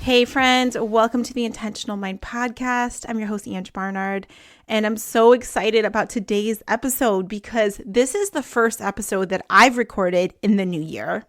Hey friends, welcome to the Intentional Mind Podcast. I'm your host, Ange Barnard, and I'm so excited about today's episode because this is the first episode that I've recorded in the new year.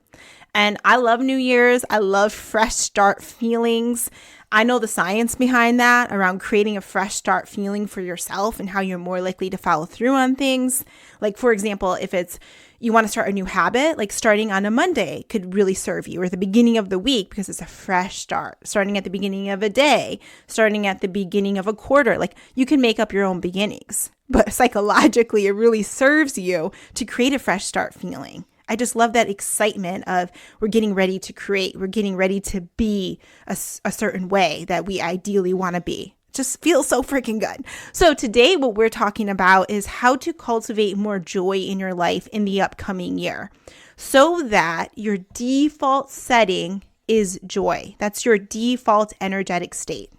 And I love New Year's. I love fresh start feelings. I know the science behind that around creating a fresh start feeling for yourself and how you're more likely to follow through on things. Like, for example, if it's you want to start a new habit, like starting on a Monday could really serve you, or the beginning of the week because it's a fresh start, starting at the beginning of a day, starting at the beginning of a quarter. Like you can make up your own beginnings, but psychologically, it really serves you to create a fresh start feeling. I just love that excitement of we're getting ready to create, we're getting ready to be a certain way that we ideally want to be. Just feels so freaking good. So today what we're talking about is how to cultivate more joy in your life in the upcoming year so that your default setting is joy. That's your default energetic state.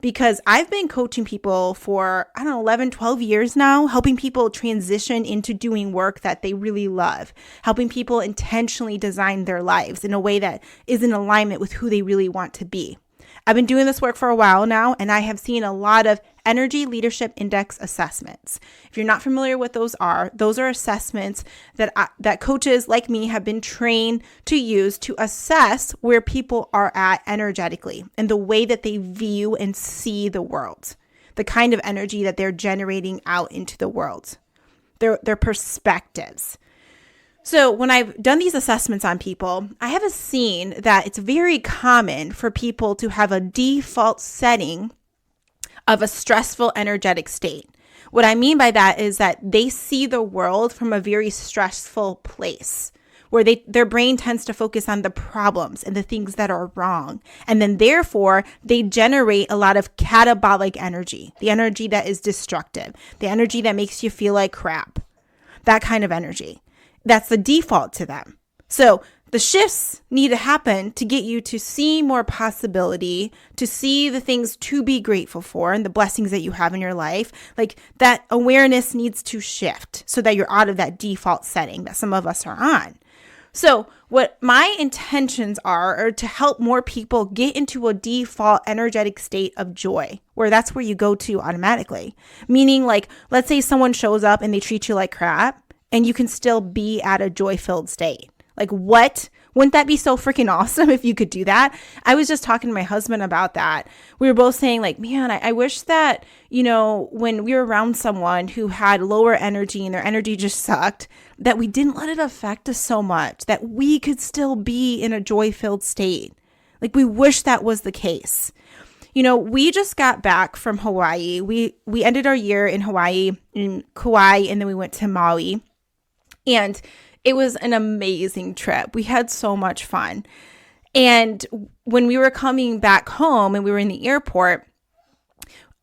Because I've been coaching people for, 11, 12 years now, helping people transition into doing work that they really love, helping people intentionally design their lives in a way that is in alignment with who they really want to be. I've been doing this work for a while now, and I have seen a lot of Energy Leadership Index assessments. If you're not familiar with those are assessments that coaches like me have been trained to use to assess where people are at energetically and the way that they view and see the world, the kind of energy that they're generating out into the world, their perspectives. So when I've done these assessments on people, I have seen that it's very common for people to have a default setting of a stressful energetic state. What I mean by that is that they see the world from a very stressful place where their brain tends to focus on the problems and the things that are wrong. And then therefore, they generate a lot of catabolic energy, the energy that is destructive, the energy that makes you feel like crap, that kind of energy. That's the default to them. So the shifts need to happen to get you to see more possibility, to see the things to be grateful for and the blessings that you have in your life. Like that awareness needs to shift so that you're out of that default setting that some of us are on. So what my intentions are to help more people get into a default energetic state of joy, where that's where you go to automatically. Meaning like, let's say someone shows up and they treat you like crap, and you can still be at a joy-filled state. Like what? Wouldn't that be so freaking awesome if you could do that? I was just talking to my husband about that. We were both saying like, man, I wish that, when we were around someone who had lower energy and their energy just sucked, that we didn't let it affect us so much, that we could still be in a joy-filled state. Like we wish that was the case. We just got back from Hawaii. We ended our year in Hawaii, in Kauai, and then we went to Maui. And it was an amazing trip. We had so much fun. And when we were coming back home and we were in the airport,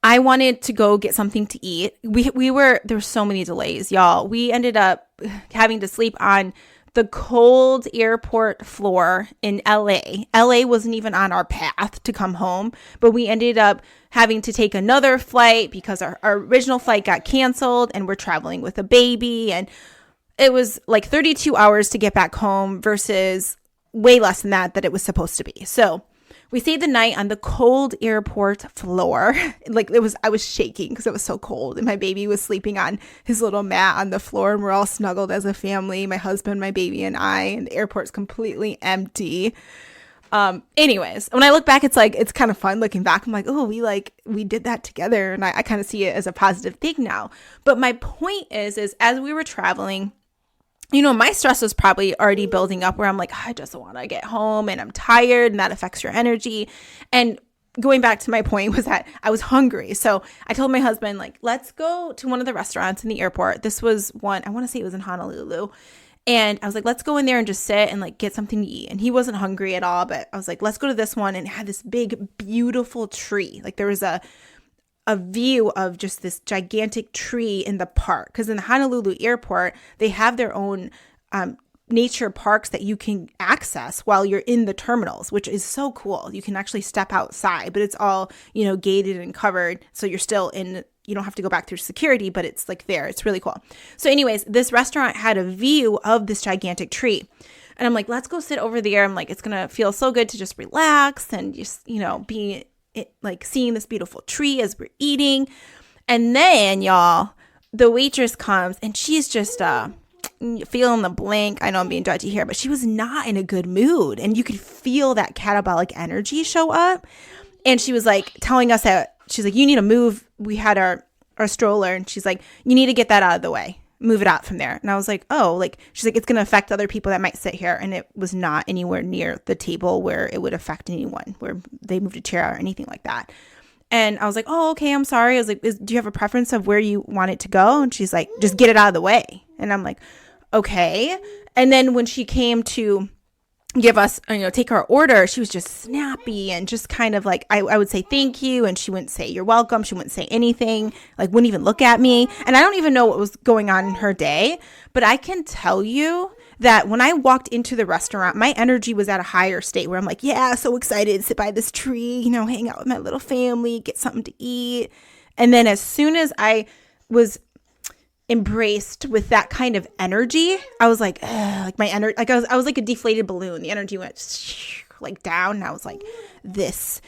I wanted to go get something to eat. There were so many delays, y'all. We ended up having to sleep on the cold airport floor in LA. LA wasn't even on our path to come home, but we ended up having to take another flight because our original flight got canceled and we're traveling with a baby. And it was like 32 hours to get back home versus way less than that it was supposed to be. So we stayed the night on the cold airport floor. I was shaking because it was so cold, and my baby was sleeping on his little mat on the floor, and we're all snuggled as a family, my husband, my baby, and I, and the airport's completely empty. Anyways, when I look back, it's kind of fun looking back. I'm like, oh, we did that together. And I kind of see it as a positive thing now. But my point is as we were traveling, my stress was probably already building up where I'm like, I just want to get home and I'm tired, and that affects your energy. And going back to my point was that I was hungry. So I told my husband, like, let's go to one of the restaurants in the airport. This was one, I want to say it was in Honolulu. And I was like, let's go in there and just sit and like get something to eat. And he wasn't hungry at all, but I was like, let's go to this one. And it had this big, beautiful tree. Like there was a view of just this gigantic tree in the park. Because in the Honolulu airport, they have their own nature parks that you can access while you're in the terminals, which is so cool. You can actually step outside, but it's all, gated and covered. So you're still in, you don't have to go back through security, but it's like there. It's really cool. So anyways, this restaurant had a view of this gigantic tree. And I'm like, let's go sit over there. I'm like, it's going to feel so good to just relax and just, be like seeing this beautiful tree as we're eating. And then, y'all, the waitress comes and she's just feeling the blank. I know I'm being judgy here, but she was not in a good mood. And you could feel that catabolic energy show up. And she was like telling us that, she's like, you need to move. We had our stroller, and she's like, you need to get that out of the way. Move it out from there. And I was like, oh, like, she's like, it's going to affect other people that might sit here. And it was not anywhere near the table where it would affect anyone, where they moved a chair or anything like that. And I was like, oh, okay, I'm sorry. I was like, do you have a preference of where you want it to go? And she's like, just get it out of the way. And I'm like, okay. And then when she came to give us, take our order, she was just snappy and just kind of like, I would say thank you, and she wouldn't say you're welcome. She wouldn't say anything, like wouldn't even look at me. And I don't even know what was going on in her day, but I can tell you that when I walked into the restaurant, my energy was at a higher state where I'm like, yeah, so excited to sit by this tree, hang out with my little family, get something to eat. And then as soon as I was embraced with that kind of energy, I was like, like my energy, like I was like a deflated balloon. The energy went like down, and I was like, this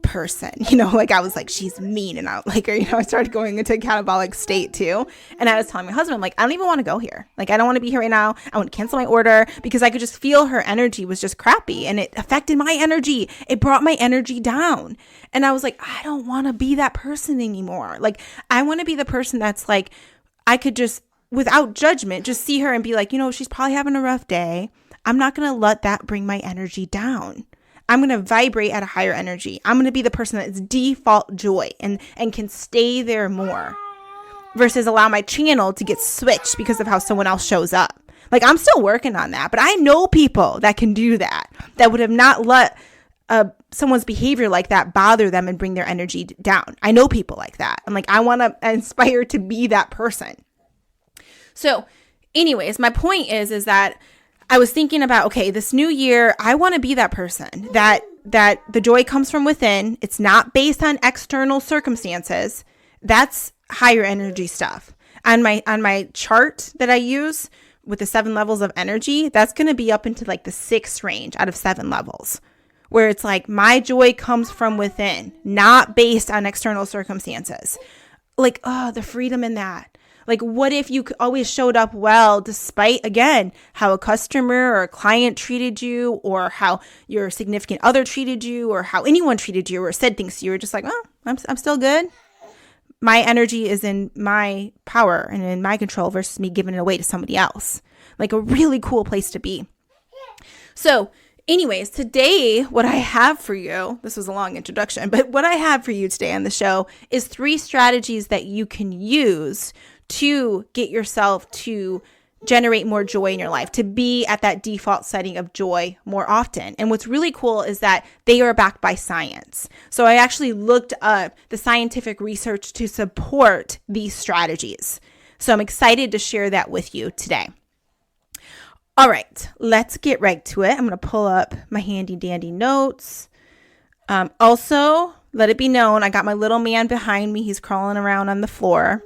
person, like I was like, she's mean. And I like, I started going into a catabolic state too. And I was telling my husband, I'm like, I don't even want to go here. Like, I don't want to be here right now. I want to cancel my order, because I could just feel her energy was just crappy, and it affected my energy. It brought my energy down. And I was like, I don't want to be that person anymore. Like, I want to be the person that's like, I could just, without judgment, just see her and be like, she's probably having a rough day. I'm not going to let that bring my energy down. I'm going to vibrate at a higher energy. I'm going to be the person that's default joy and can stay there more, versus allow my channel to get switched because of how someone else shows up. Like, I'm still working on that, but I know people that can do that would have not let someone's behavior like that bother them and bring their energy down. I know people like that. I'm like, I want to aspire to be that person. So anyways, my point is that I was thinking about, okay, this new year, I want to be that person that the joy comes from within. It's not based on external circumstances. That's higher energy stuff. On my chart that I use with the 7 levels of energy, that's going to be up into like the 6th range out of 7 levels, where it's like my joy comes from within, not based on external circumstances. Like, the freedom in that. Like, what if you always showed up well, despite, again, how a customer or a client treated you, or how your significant other treated you, or how anyone treated you or said things to you? You're just like, I'm still good. My energy is in my power and in my control versus me giving it away to somebody else. Like, a really cool place to be. So anyways, today, what I have for you, this was a long introduction, but what I have for you today on the show is 3 strategies that you can use to get yourself to generate more joy in your life, to be at that default setting of joy more often. And what's really cool is that they are backed by science. So I actually looked up the scientific research to support these strategies. So I'm excited to share that with you today. All right, let's get right to it. I'm going to pull up my handy dandy notes. Also, let it be known, I got my little man behind me. He's crawling around on the floor.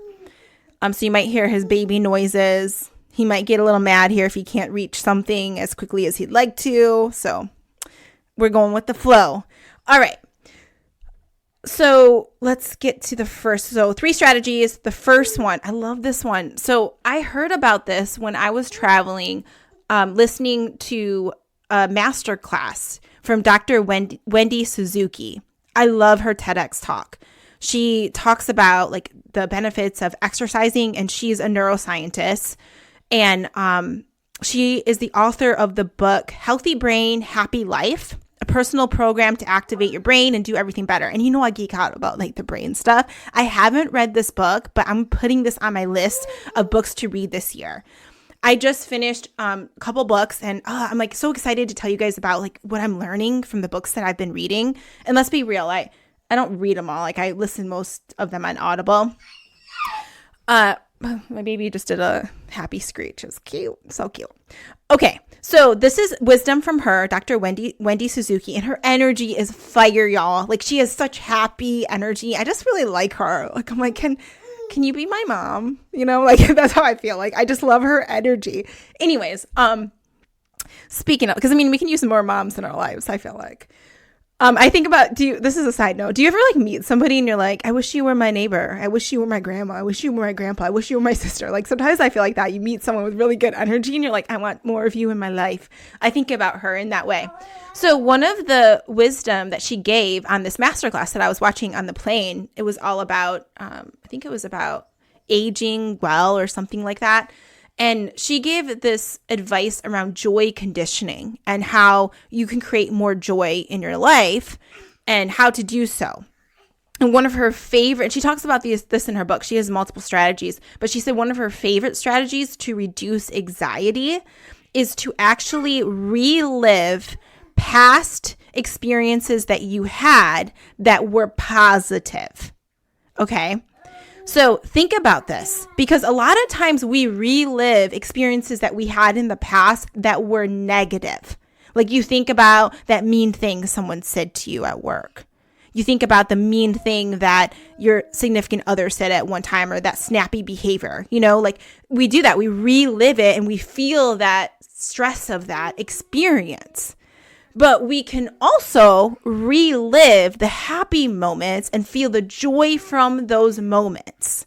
So you might hear his baby noises. He might get a little mad here if he can't reach something as quickly as he'd like to. So we're going with the flow. All right. So let's get to the first. So 3 strategies. The first one, I love this one. So I heard about this when I was traveling, listening to a masterclass from Dr. Wendy Suzuki. I love her TEDx talk. She talks about like the benefits of exercising, and she's a neuroscientist. And she is the author of the book, Healthy Brain, Happy Life, a personal program to activate your brain and do everything better. And I geek out about like the brain stuff. I haven't read this book, but I'm putting this on my list of books to read this year. I just finished a couple books, and I'm like so excited to tell you guys about like what I'm learning from the books that I've been reading. And let's be real, I don't read them all. Like, I listen most of them on Audible. My baby just did a happy screech. It was cute. So cute. Okay. So this is wisdom from her, Dr. Wendy Suzuki, and her energy is fire, y'all. Like, she has such happy energy. I just really like her. Like, I'm like, can you be my mom? Like, that's how I feel. Like, I just love her energy. Anyways, Speaking of, because I mean, we can use more moms in our lives, I feel like. I think about, this is a side note. Do you ever like meet somebody and you're like, I wish you were my neighbor. I wish you were my grandma. I wish you were my grandpa. I wish you were my sister. Like sometimes I feel like that. You meet someone with really good energy and you're like, I want more of you in my life. I think about her in that way. So one of the wisdom that she gave on this masterclass that I was watching on the plane, it was all about, I think it was about aging well or something like that. And she gave this advice around joy conditioning and how you can create more joy in your life and how to do so. And one of her favorite, she talks about this in her book. She has multiple strategies, but she said one of her favorite strategies to reduce anxiety is to actually relive past experiences that you had that were positive. Okay? So think about this, because a lot of times we relive experiences that we had in the past that were negative. Like you think about that mean thing someone said to you at work. You think about the mean thing that your significant other said at one time, or that snappy behavior. Like we do that. We relive it and we feel that stress of that experience. But we can also relive the happy moments and feel the joy from those moments.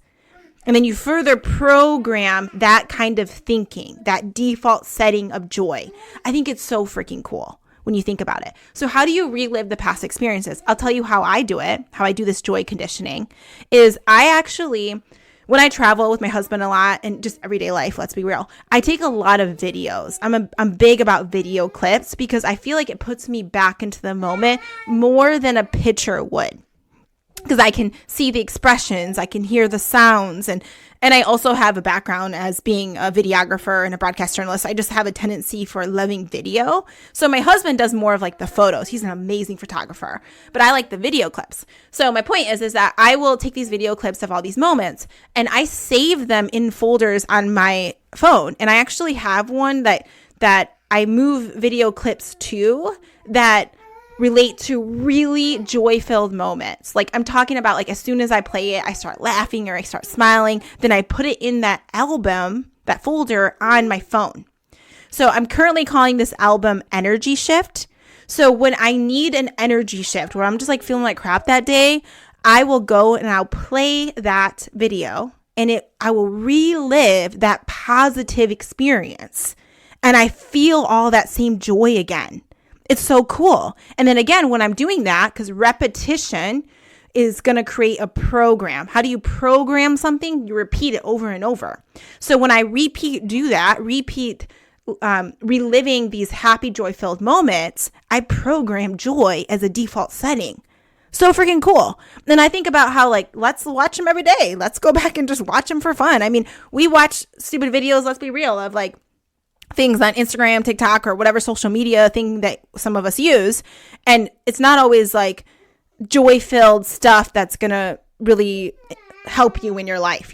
And then you further program that kind of thinking, that default setting of joy. I think it's so freaking cool when you think about it. So how do you relive the past experiences? I'll tell you how I do it, how I do this joy conditioning, is I actually, when I travel with my husband a lot and just everyday life, let's be real, I take a lot of videos. I'm big about video clips because I feel like it puts me back into the moment more than a picture would. Because I can see the expressions, I can hear the sounds, and I also have a background as being a videographer and a broadcast journalist. I just have a tendency for loving video. So my husband does more of like the photos. He's an amazing photographer, but I like the video clips. So my point is that I will take these video clips of all these moments and I save them in folders on my phone. And I actually have one that I move video clips to that relate to really joy-filled moments. Like I'm talking about, like as soon as I play it, I start laughing or I start smiling. Then I put it in that album, that folder on my phone. So I'm currently calling this album Energy Shift. So when I need an energy shift where I'm just like feeling like crap that day, I will go and I'll play that video and I will relive that positive experience. And I feel all that same joy again. It's so cool. And then again, when I'm doing that, because repetition is going to create a program. How do you program something? You repeat it over and over. So when I reliving these happy, joy-filled moments, I program joy as a default setting. So freaking cool. And I think about how like, let's watch them every day. Let's go back and just watch them for fun. I mean, we watch stupid videos, let's be real, of like things on Instagram, TikTok, or whatever social media thing that some of us use. And it's not always like joy-filled stuff that's going to really help you in your life,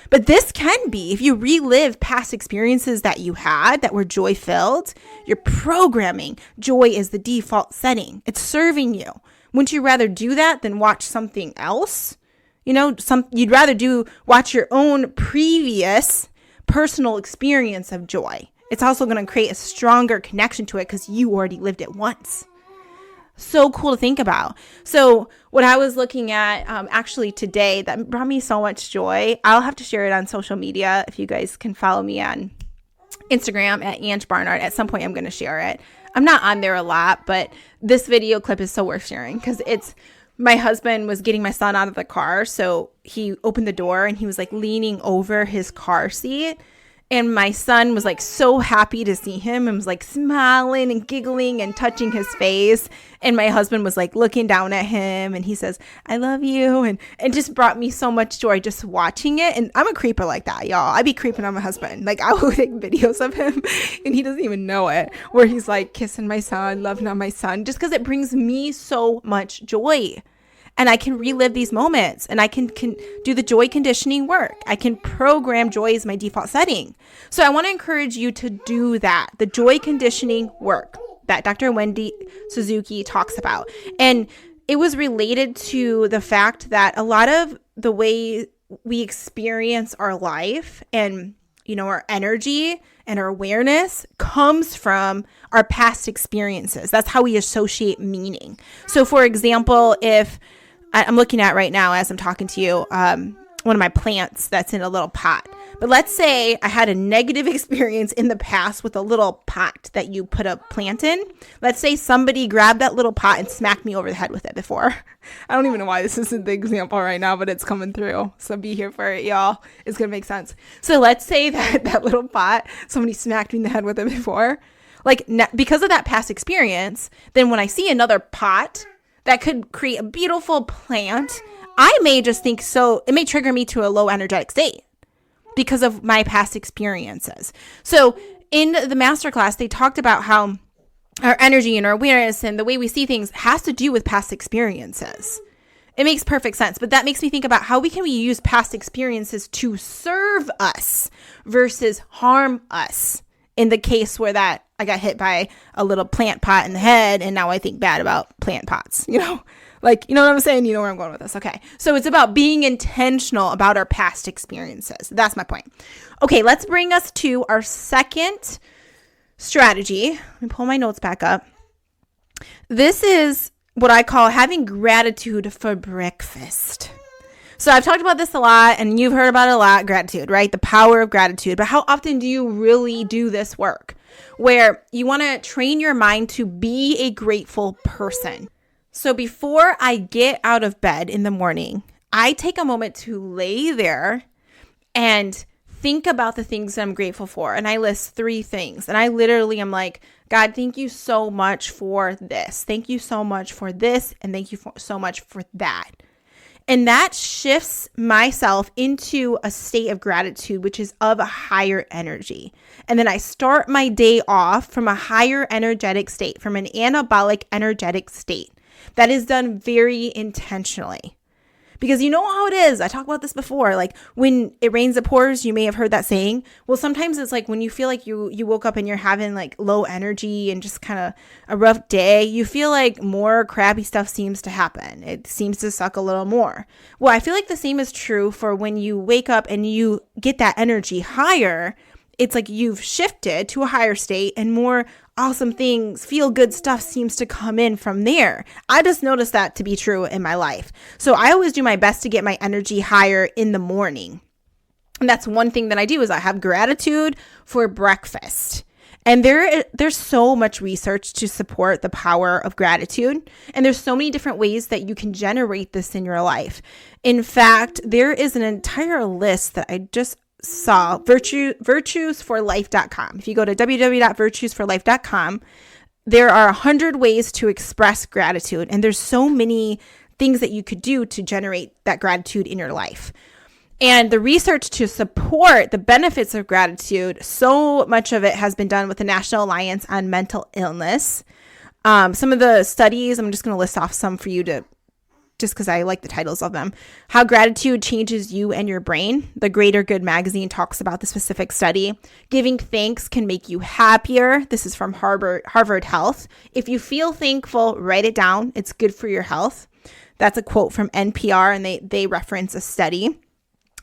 But this can be, if you relive past experiences that you had that were joy-filled, you're programming joy as the default setting. It's serving you. Wouldn't you rather do that than watch something else? You'd rather watch your own previous personal experience of joy. It's also going to create a stronger connection to it because you already lived it once. So cool to think about. So what I was looking at actually today that brought me so much joy, I'll have to share it on social media. If you guys can follow me on Instagram at Ange Barnard. At some point I'm going to share it. I'm not on there a lot, but this video clip is so worth sharing because it's my husband was getting my son out of the car. So he opened the door and he was like leaning over his car seat. And my son was like so happy to see him and was like smiling and giggling and touching his face. And my husband was like looking down at him and he says, I love you. And it just brought me so much joy just watching it. And I'm a creeper like that, y'all. I be creeping on my husband. Like I will take videos of him and he doesn't even know it, where he's like kissing my son, loving on my son, just because it brings me so much joy. And I can relive these moments and I can do the joy conditioning work. I can program joy as my default setting. So I want to encourage you to do that, the joy conditioning work that Dr. Wendy Suzuki talks about. And it was related to the fact that a lot of the way we experience our life and our energy and our awareness comes from our past experiences. That's how we associate meaning. So for example, if I'm looking at right now as I'm talking to you, one of my plants that's in a little pot. But let's say I had a negative experience in the past with a little pot that you put a plant in. Let's say somebody grabbed that little pot and smacked me over the head with it before. I don't even know why this isn't the example right now, but it's coming through. So be here for it, y'all. It's going to make sense. So let's say that little pot, somebody smacked me in the head with it before. Because of that past experience, then when I see another pot that could create a beautiful plant, I may just think it may trigger me to a low energetic state because of my past experiences. So in the masterclass, they talked about how our energy and our awareness and the way we see things has to do with past experiences. It makes perfect sense, but that makes me think about how we use past experiences to serve us versus harm us. In the case where I got hit by a little plant pot in the head, and now I think bad about plant pots, you know what I'm saying? You know where I'm going with this. Okay. So it's about being intentional about our past experiences. That's my point. Okay. Let's bring us to our second strategy. Let me pull my notes back up. This is what I call having gratitude for breakfast. So I've talked about this a lot, and you've heard about it a lot, gratitude, right? The power of gratitude. But how often do you really do this work where you want to train your mind to be a grateful person? So before I get out of bed in the morning, I take a moment to lay there and think about the things that I'm grateful for. And I list 3 things. And I literally am like, God, thank you so much for this. Thank you so much for this. And thank you so much for that. And that shifts myself into a state of gratitude, which is of a higher energy. And then I start my day off from a higher energetic state, from an anabolic energetic state. That is done very intentionally. Because you know how it is. I talked about this before. Like when it rains, it pours. You may have heard that saying. Well, sometimes it's like when you feel like you woke up and you're having like low energy and just kind of a rough day, you feel like more crappy stuff seems to happen. It seems to suck a little more. Well, I feel like the same is true for when you wake up and you get that energy higher. It's like you've shifted to a higher state and more awesome things, feel good stuff seems to come in from there. I just noticed that to be true in my life. So I always do my best to get my energy higher in the morning. And that's one thing that I do is I have gratitude for breakfast. And there's so much research to support the power of gratitude. And there's so many different ways that you can generate this in your life. In fact, there is an entire list that I just saw, virtuesforlife.com. If you go to www.virtuesforlife.com, there are 100 ways to express gratitude. And there's so many things that you could do to generate that gratitude in your life. And the research to support the benefits of gratitude, so much of it has been done with the National Alliance on Mental Illness. Some of the studies, I'm just going to list off some for you just because I like the titles of them. How gratitude changes you and your brain. The Greater Good magazine talks about the specific study. Giving thanks can make you happier. This is from Harvard Health. If you feel thankful, write it down. It's good for your health. That's a quote from NPR, and they reference a study.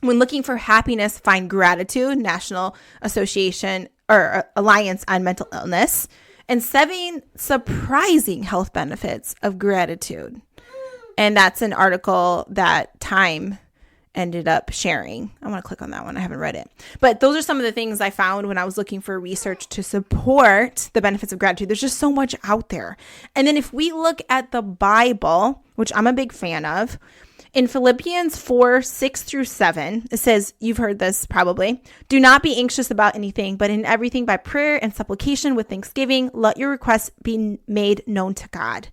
When looking for happiness, find gratitude, National Association or Alliance on Mental Illness, and 7 surprising health benefits of gratitude. And that's an article that Time ended up sharing. I want to click on that one. I haven't read it. But those are some of the things I found when I was looking for research to support the benefits of gratitude. There's just so much out there. And then if we look at the Bible, which I'm a big fan of, in Philippians 4:6-7, it says, you've heard this probably, do not be anxious about anything, but in everything by prayer and supplication with thanksgiving, let your requests be made known to God.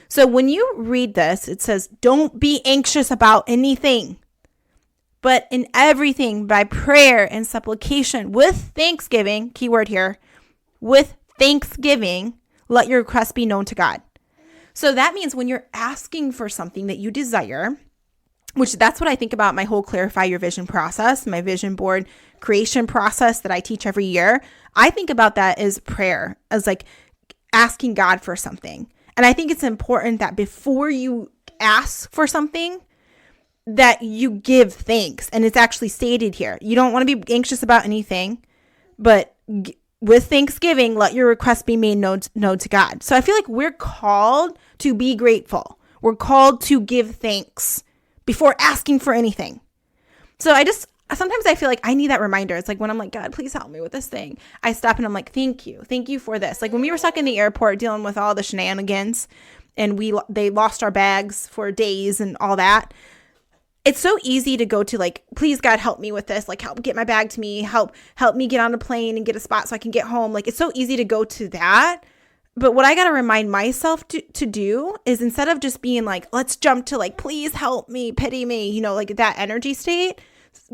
So when you read this, it says, don't be anxious about anything, but in everything by prayer and supplication with thanksgiving, keyword here, with thanksgiving, let your requests be known to God. So that means when you're asking for something that you desire, which that's what I think about my whole Clarify Your Vision process, my vision board creation process that I teach every year. I think about that as prayer, as like asking God for something. And I think it's important that before you ask for something, that you give thanks. And it's actually stated here. You don't want to be anxious about anything, but with thanksgiving, let your requests be made known to God. So I feel like we're called to be grateful. We're called to give thanks before asking for anything. So sometimes I feel like I need that reminder. It's like when I'm like, God, please help me with this thing. I stop and I'm like, thank you for this. Like when we were stuck in the airport dealing with all the shenanigans and they lost our bags for days and all that. It's so easy to go to like, please God, help me with this. Like help get my bag to me. Help me get on a plane and get a spot so I can get home. Like it's so easy to go to that. But what I got to remind myself to do is instead of just being like, let's jump to like, please help me, pity me, like that energy state,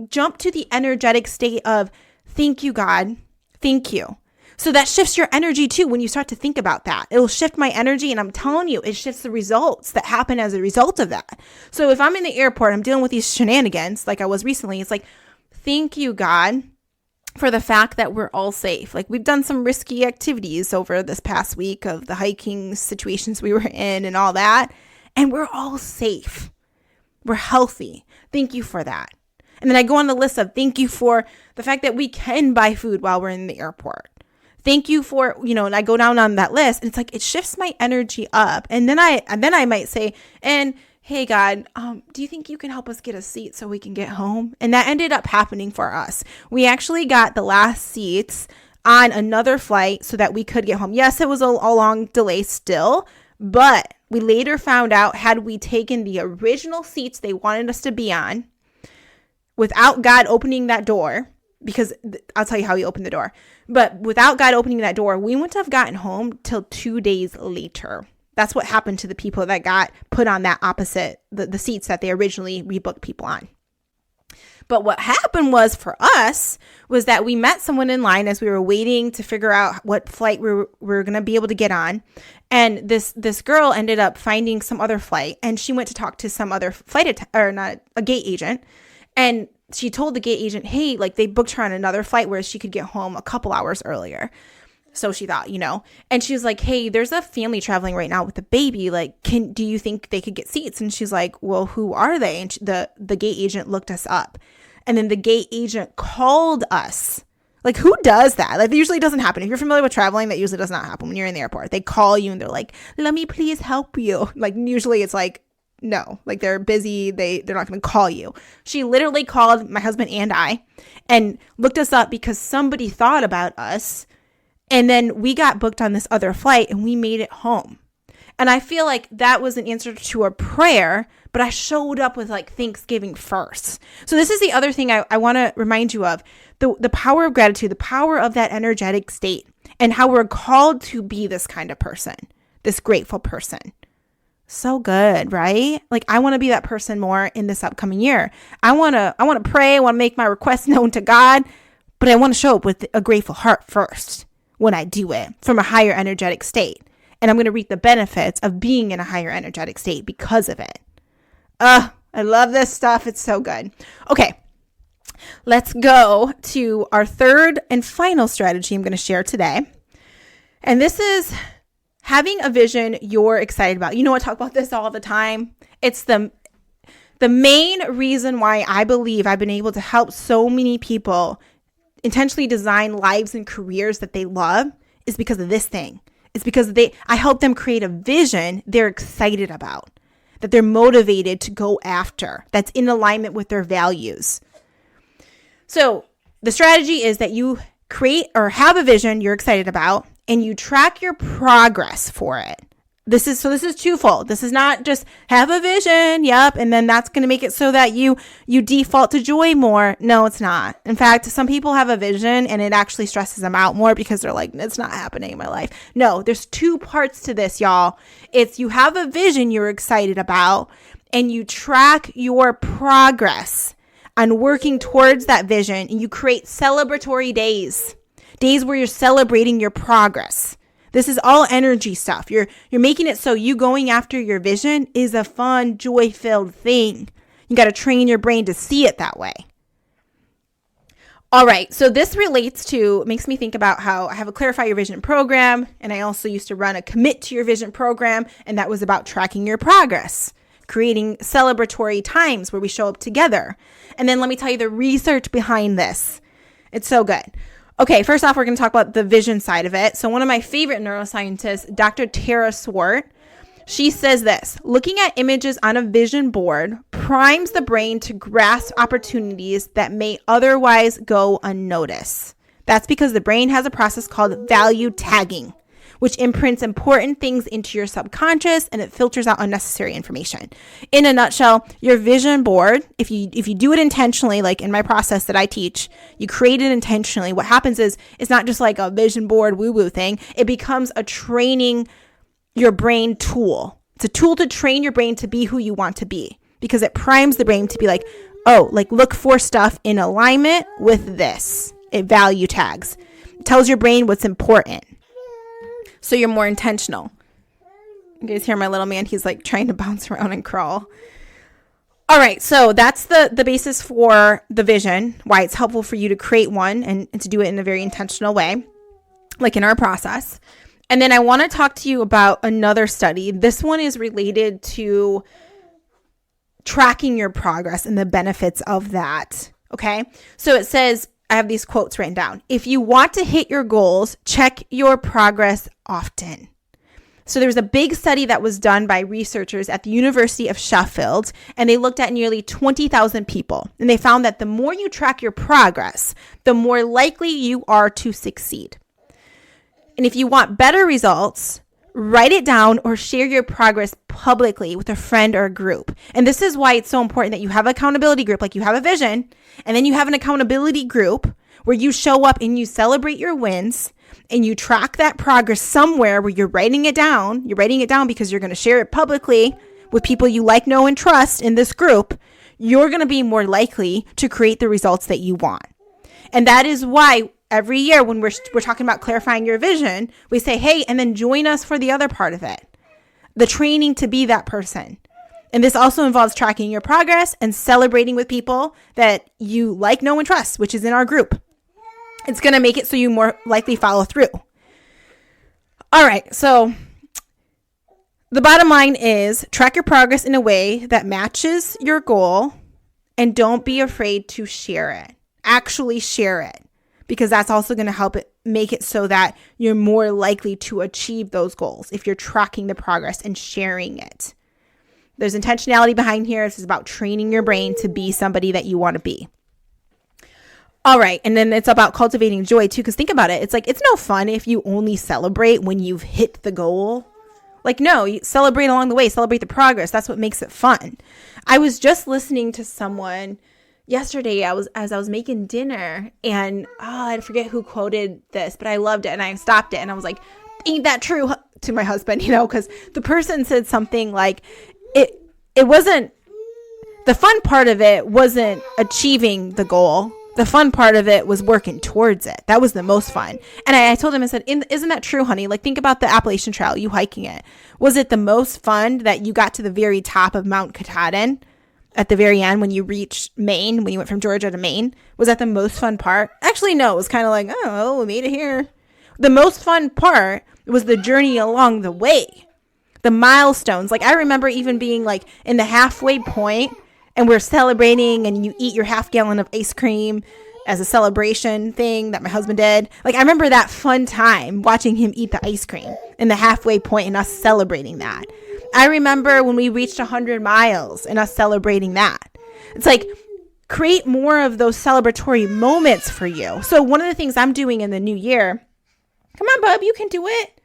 jump to the energetic state of thank you, God. Thank you. So that shifts your energy too when you start to think about that. It'll shift my energy, and I'm telling you, it shifts the results that happen as a result of that. So if I'm in the airport, I'm dealing with these shenanigans like I was recently, it's like, thank you, God, for the fact that we're all safe. Like we've done some risky activities over this past week of the hiking situations we were in and all that, and we're all safe. We're healthy. Thank you for that. And then I go on the list of thank you for the fact that we can buy food while we're in the airport. Thank you for, and I go down on that list and it's like, it shifts my energy up. And then I might say, and hey God, do you think you can help us get a seat so we can get home? And that ended up happening for us. We actually got the last seats on another flight so that we could get home. Yes, it was a long delay still, but we later found out had we taken the original seats they wanted us to be on without God opening that door, because I'll tell you how he opened the door. But without God opening that door, we wouldn't have gotten home till 2 days later. That's what happened to the people that got put on that opposite, the seats that they originally rebooked people on. But what happened was for us was that we met someone in line as we were waiting to figure out what flight we were going to be able to get on. And this girl ended up finding some other flight, and she went to talk to some other a gate agent. And she told the gate agent, hey, like they booked her on another flight where she could get home a couple hours earlier. So she thought, and she was like, hey, there's a family traveling right now with a baby. Like, do you think they could get seats? And she's like, well, who are they? And the gate agent looked us up, and then the gate agent called us. Like, who does that? Like, it usually doesn't happen. If you're familiar with traveling, that usually does not happen when you're in the airport. They call you and they're like, let me please help you. Like, usually it's like, no, like they're busy. They're not going to call you. She literally called my husband and I and looked us up because somebody thought about us. And then we got booked on this other flight and we made it home. And I feel like that was an answer to a prayer, but I showed up with like Thanksgiving first. So this is the other thing I want to remind you of, the power of gratitude, the power of that energetic state, and how we're called to be this kind of person, this grateful person. So good, right? Like I want to be that person more in this upcoming year. I want to pray. I want to make my requests known to God, but I want to show up with a grateful heart first when I do it from a higher energetic state. And I'm going to reap the benefits of being in a higher energetic state because of it. I love this stuff. It's so good. Okay, let's go to our third and final strategy I'm going to share today. And this is having a vision you're excited about. I talk about this all the time. It's the main reason why I believe I've been able to help so many people intentionally design lives and careers that they love is because of this thing. It's because I help them create a vision they're excited about, that they're motivated to go after, that's in alignment with their values. So the strategy is that you create or have a vision you're excited about, and you track your progress for it. This is twofold. This is not just have a vision, and then that's going to make it so that you default to joy more. No, it's not. In fact, some people have a vision and it actually stresses them out more because they're like, it's not happening in my life. No, there's two parts to this, y'all. It's you have a vision you're excited about and you track your progress on working towards that vision, and you create celebratory days where you're celebrating your progress. This is all energy stuff. You're making it so you going after your vision is a fun, joy-filled thing. You got to train your brain to see it that way. All right, so this makes me think about how I have a Clarify Your Vision program, and I also used to run a Commit to Your Vision program, and that was about tracking your progress. creating celebratory times where we show up together. And then let me tell you the research behind this. It's so good. Okay, first off, we're going to talk about the vision side of it. So one of my favorite neuroscientists, Dr. Tara Swart, she says this: looking at images on a vision board primes the brain to grasp opportunities that may otherwise go unnoticed. That's because the brain has a process called value tagging, which imprints important things into your subconscious and it filters out unnecessary information. In a nutshell, your vision board, if you do it intentionally, like in my process that I teach, you create it intentionally. What happens is it's not just like a vision board woo-woo thing. It becomes a training your brain tool. It's a tool to train your brain to be who you want to be, because it primes the brain to be like, oh, like look for stuff in alignment with this. It value tags. It tells your brain what's important. So you're more intentional. You guys hear my little man? He's like trying to bounce around and crawl. All right. So that's the basis for the vision, why it's helpful for you to create one and to do it in a very intentional way, like in our process. And then I want to talk to you about another study. This one is related to tracking your progress and the benefits of that. Okay. So it says, I have these quotes written down. If you want to hit your goals, check your progress often. So there was a big study that was done by researchers at the University of Sheffield, and they looked at nearly 20,000 people. And they found that the more you track your progress, the more likely you are to succeed. And if you want better results, write it down or share your progress publicly with a friend or a group. And this is why it's so important that you have an accountability group, like you have a vision, and then you have an accountability group where you show up and you celebrate your wins and you track that progress somewhere where you're writing it down. You're writing it down because you're going to share it publicly with people you like, know, and trust in this group. You're going to be more likely to create the results that you want. And that is why every year when we're talking about clarifying your vision, we say, hey, and then join us for the other part of it, the training to be that person. And this also involves tracking your progress and celebrating with people that you like, know, and trust, which is in our group. It's going to make it so you more likely follow through. All right. So the bottom line is track your progress in a way that matches your goal and don't be afraid to share it. Actually share it, because that's also going to help it make it so that you're more likely to achieve those goals if you're tracking the progress and sharing it. There's intentionality behind here. This is about training your brain to be somebody that you want to be. All right. And then it's about cultivating joy too, because think about it. It's like, it's no fun if you only celebrate when you've hit the goal. Like, no, you celebrate along the way, celebrate the progress. That's what makes it fun. I was just listening to someone yesterday. As I was making dinner, and I forget who quoted this, but I loved it. And I stopped it and I was like, ain't that true, to my husband, because the person said something like, it wasn't, the fun part of it wasn't achieving the goal. The fun part of it was working towards it. That was the most fun. And I told him, I said, isn't that true, honey? Like, think about the Appalachian Trail, you hiking it. Was it the most fun that you got to the very top of Mount Katahdin at the very end when you reached Maine, when you went from Georgia to Maine? Was that the most fun part? Actually, no. It was kind of like, oh, we made it here. The most fun part was the journey along the way, the milestones. Like, I remember even being like in the halfway point, and we're celebrating, and you eat your half gallon of ice cream as a celebration thing that my husband did. Like, I remember that fun time watching him eat the ice cream in the halfway point and us celebrating that. I remember when we reached 100 miles and us celebrating that. It's like, create more of those celebratory moments for you. So one of the things I'm doing in the new year, come on, bub, you can do it.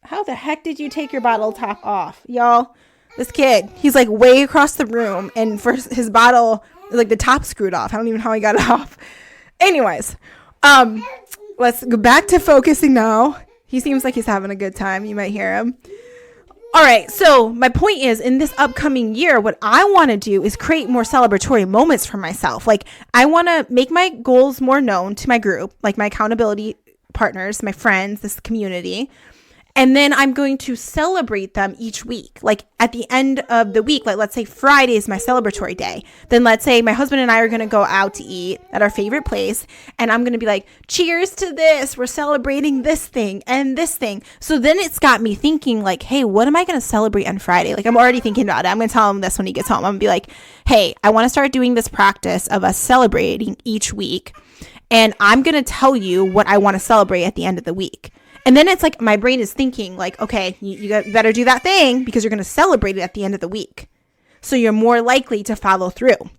How the heck did you take your bottle top off, y'all? This kid, he's like way across the room, and first his bottle, like the top screwed off. I don't even know how he got it off. Anyways, let's go back to focusing now. He seems like he's having a good time. You might hear him. All right. So my point is, in this upcoming year, what I want to do is create more celebratory moments for myself. Like, I want to make my goals more known to my group, like my accountability partners, my friends, this community. And then I'm going to celebrate them each week. Like at the end of the week, like let's say Friday is my celebratory day. Then let's say my husband and I are going to go out to eat at our favorite place. And I'm going to be like, cheers to this. We're celebrating this thing and this thing. So then it's got me thinking like, hey, what am I going to celebrate on Friday? Like I'm already thinking about it. I'm going to tell him this when he gets home. I'm going to be like, hey, I want to start doing this practice of us celebrating each week. And I'm going to tell you what I want to celebrate at the end of the week. And then it's like my brain is thinking like, okay, you better do that thing because you're going to celebrate it at the end of the week. So you're more likely to follow through. All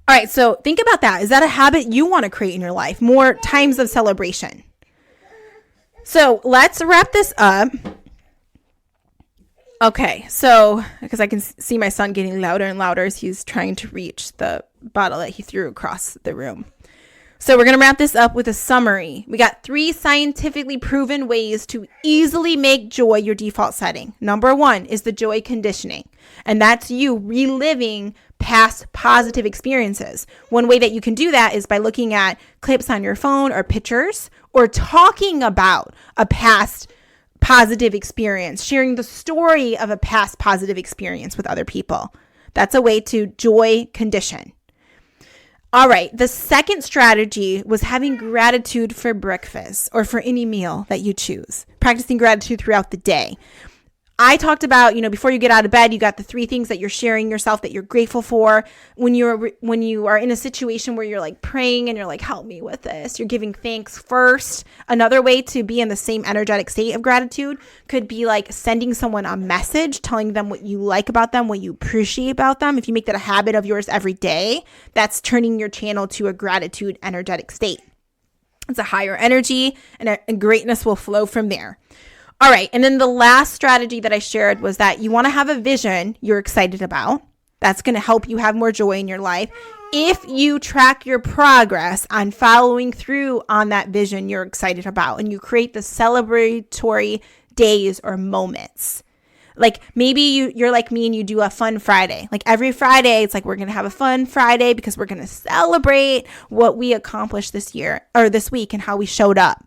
right, so think about that. Is that a habit you want to create in your life? More times of celebration. So let's wrap this up. Okay, so because I can see my son getting louder and louder as he's trying to reach the bottle that he threw across the room. So we're going to wrap this up with a summary. We got 3 scientifically proven ways to easily make joy your default setting. Number 1 is the joy conditioning, and that's you reliving past positive experiences. One way that you can do that is by looking at clips on your phone or pictures or talking about a past positive experience, sharing the story of a past positive experience with other people. That's a way to joy condition. All right, the second strategy was having gratitude for breakfast or for any meal that you choose, practicing gratitude throughout the day. I talked about, before you get out of bed, you got the 3 things that you're sharing yourself that you're grateful for. When you are in a situation where you're like praying and you're like, help me with this, you're giving thanks first. Another way to be in the same energetic state of gratitude could be like sending someone a message, telling them what you like about them, what you appreciate about them. If you make that a habit of yours every day, that's turning your channel to a gratitude energetic state. It's a higher energy and greatness will flow from there. All right. And then the last strategy that I shared was that you want to have a vision you're excited about. That's going to help you have more joy in your life. If you track your progress on following through on that vision you're excited about, and you create the celebratory days or moments. Like maybe you're like me and you do a fun Friday. Like every Friday, it's like we're going to have a fun Friday because we're going to celebrate what we accomplished this year or this week and how we showed up.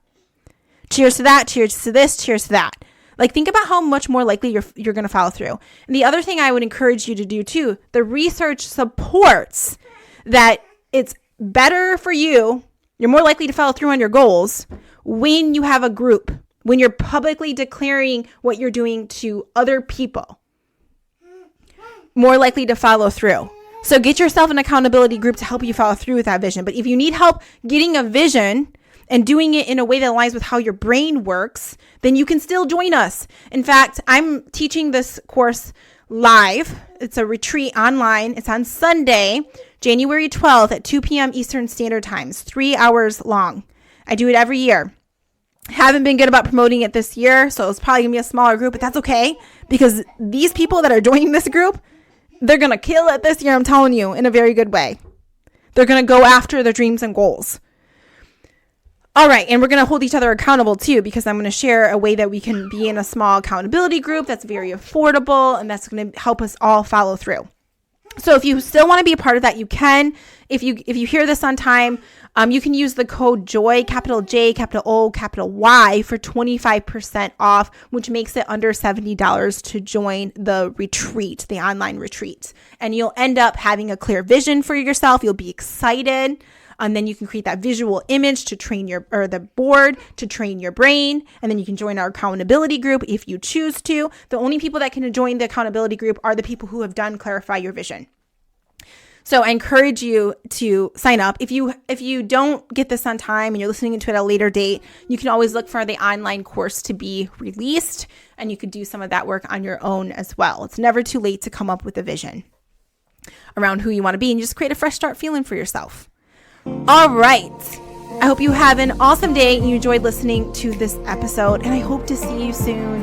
Cheers to that, cheers to this, cheers to that. Like think about how much more likely you're going to follow through. And the other thing I would encourage you to do too, the research supports that it's better for you, you're more likely to follow through on your goals when you have a group, when you're publicly declaring what you're doing to other people. More likely to follow through. So get yourself an accountability group to help you follow through with that vision. But if you need help getting a vision and doing it in a way that aligns with how your brain works, then you can still join us. In fact, I'm teaching this course live. It's a retreat online. It's on Sunday, January 12th at 2 p.m. Eastern Standard Time. It's 3 hours long. I do it every year. Haven't been good about promoting it this year, so it's probably going to be a smaller group, but that's okay because these people that are joining this group, they're going to kill it this year, I'm telling you, in a very good way. They're going to go after their dreams and goals. All right, and we're going to hold each other accountable too, because I'm going to share a way that we can be in a small accountability group that's very affordable, and that's going to help us all follow through. So if you still want to be a part of that, you can. If you hear this on time, you can use the code JOY, capital J, capital O, capital Y for 25% off, which makes it under $70 to join the retreat, the online retreat. And you'll end up having a clear vision for yourself. You'll be excited. And then you can create that visual image to train the board to train your brain. And then you can join our accountability group if you choose to. The only people that can join the accountability group are the people who have done Clarify Your Vision. So I encourage you to sign up. If you don't get this on time and you're listening to it at a later date, you can always look for the online course to be released, and you could do some of that work on your own as well. It's never too late to come up with a vision around who you want to be and just create a fresh start feeling for yourself. All right. I hope you have an awesome day and you enjoyed listening to this episode, and I hope to see you soon.